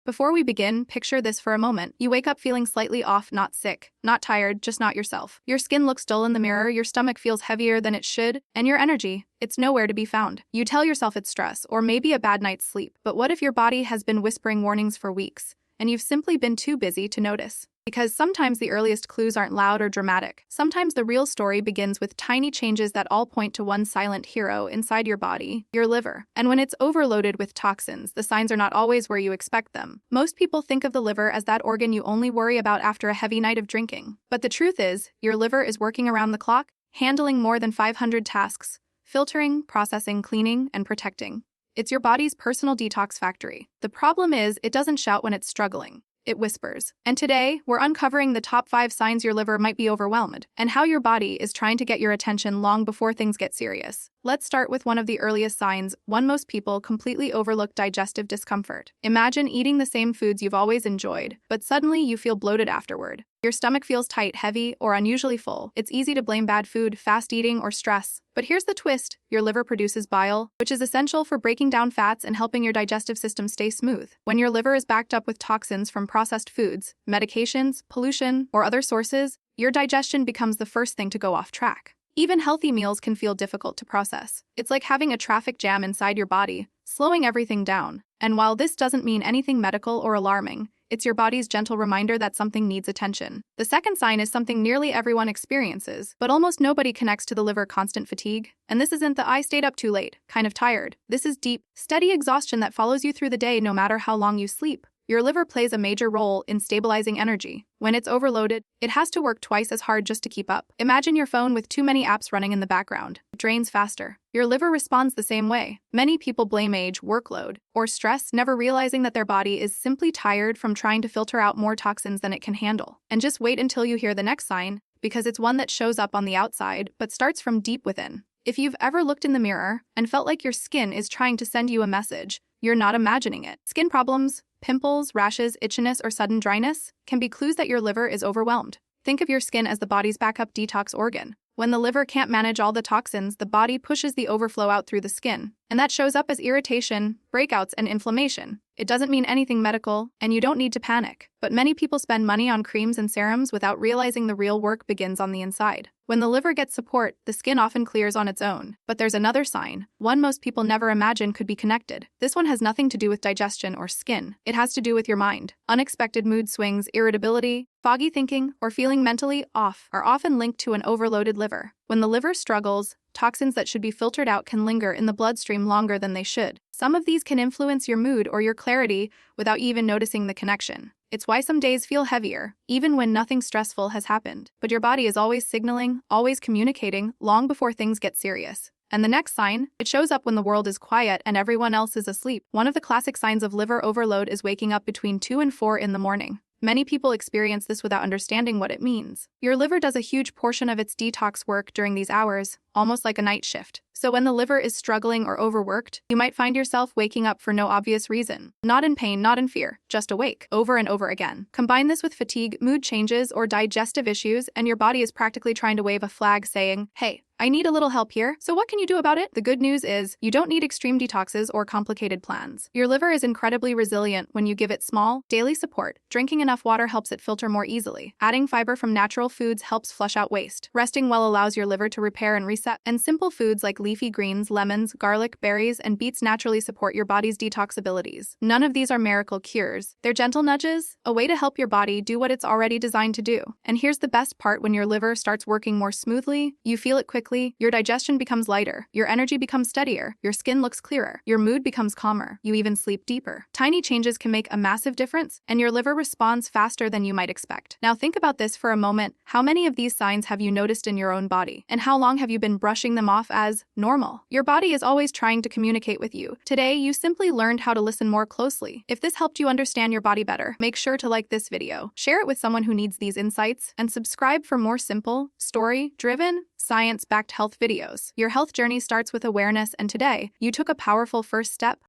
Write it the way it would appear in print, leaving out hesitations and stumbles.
Before we begin, picture this for a moment. You wake up feeling slightly off, not sick, not tired, just not yourself. Your skin looks dull in the mirror, your stomach feels heavier than it should, and your energy, it's nowhere to be found. You tell yourself it's stress, or maybe a bad night's sleep. But what if your body has been whispering warnings for weeks, and you've simply been too busy to notice? Because sometimes the earliest clues aren't loud or dramatic. Sometimes the real story begins with tiny changes that all point to one silent hero inside your body, your liver. And when it's overloaded with toxins, the signs are not always where you expect them. Most people think of the liver as that organ you only worry about after a heavy night of drinking. But the truth is, your liver is working around the clock, handling more than 500 tasks, filtering, processing, cleaning, and protecting. It's your body's personal detox factory. The problem is, it doesn't shout when it's struggling. It whispers. And today, we're uncovering the top 5 signs your liver might be overwhelmed, and how your body is trying to get your attention long before things get serious. Let's start with one of the earliest signs, one most people completely overlook: digestive discomfort. Imagine eating the same foods you've always enjoyed, but suddenly you feel bloated afterward. Your stomach feels tight, heavy, or unusually full. It's easy to blame bad food, fast eating, or stress. But here's the twist: your liver produces bile, which is essential for breaking down fats and helping your digestive system stay smooth. When your liver is backed up with toxins from processed foods, medications, pollution, or other sources, your digestion becomes the first thing to go off track. Even healthy meals can feel difficult to process. It's like having a traffic jam inside your body, slowing everything down. And while this doesn't mean anything medical or alarming, it's your body's gentle reminder that something needs attention. The second sign is something nearly everyone experiences, but almost nobody connects to the liver: constant fatigue. And this isn't the "I stayed up too late" kind of tired. This is deep, steady exhaustion that follows you through the day no matter how long you sleep. Your liver plays a major role in stabilizing energy. When it's overloaded, it has to work twice as hard just to keep up. Imagine your phone with too many apps running in the background. It drains faster. Your liver responds the same way. Many people blame age, workload, or stress, never realizing that their body is simply tired from trying to filter out more toxins than it can handle. And just wait until you hear the next sign, because it's one that shows up on the outside but starts from deep within. If you've ever looked in the mirror and felt like your skin is trying to send you a message, you're not imagining it. Skin problems, pimples, rashes, itchiness, or sudden dryness can be clues that your liver is overwhelmed. Think of your skin as the body's backup detox organ. When the liver can't manage all the toxins, the body pushes the overflow out through the skin, and that shows up as irritation, breakouts, and inflammation. It doesn't mean anything medical, and you don't need to panic. But many people spend money on creams and serums without realizing the real work begins on the inside. When the liver gets support, the skin often clears on its own. But there's another sign, one most people never imagine could be connected. This one has nothing to do with digestion or skin. It has to do with your mind. Unexpected mood swings, irritability, foggy thinking, or feeling mentally off are often linked to an overloaded liver. When the liver struggles, toxins that should be filtered out can linger in the bloodstream longer than they should. Some of these can influence your mood or your clarity without even noticing the connection. It's why some days feel heavier, even when nothing stressful has happened. But your body is always signaling, always communicating, long before things get serious. And the next sign, it shows up when the world is quiet and everyone else is asleep. One of the classic signs of liver overload is waking up between 2 and 4 in the morning. Many people experience this without understanding what it means. Your liver does a huge portion of its detox work during these hours, almost like a night shift. So when the liver is struggling or overworked, you might find yourself waking up for no obvious reason. Not in pain, not in fear, just awake, over and over again. Combine this with fatigue, mood changes, or digestive issues, and your body is practically trying to wave a flag saying, "Hey, I need a little help here." So what can you do about it? The good news is, you don't need extreme detoxes or complicated plans. Your liver is incredibly resilient when you give it small, daily support. Drinking enough water helps it filter more easily. Adding fiber from natural foods helps flush out waste. Resting well allows your liver to repair and reset. And simple foods like leafy greens, lemons, garlic, berries, and beets naturally support your body's detox abilities. None of these are miracle cures. They're gentle nudges, a way to help your body do what it's already designed to do. And here's the best part: when your liver starts working more smoothly, you feel it quickly, your digestion becomes lighter, your energy becomes steadier, your skin looks clearer, your mood becomes calmer, you even sleep deeper. Tiny changes can make a massive difference, and your liver responds faster than you might expect. Now think about this for a moment. How many of these signs have you noticed in your own body? And how long have you been brushing them off as normal? Your body is always trying to communicate with you. Today, you simply learned how to listen more closely. If this helped you understand your body better, make sure to like this video, share it with someone who needs these insights, and subscribe for more simple, story-driven, science-backed health videos. Your health journey starts with awareness, and today, you took a powerful first step.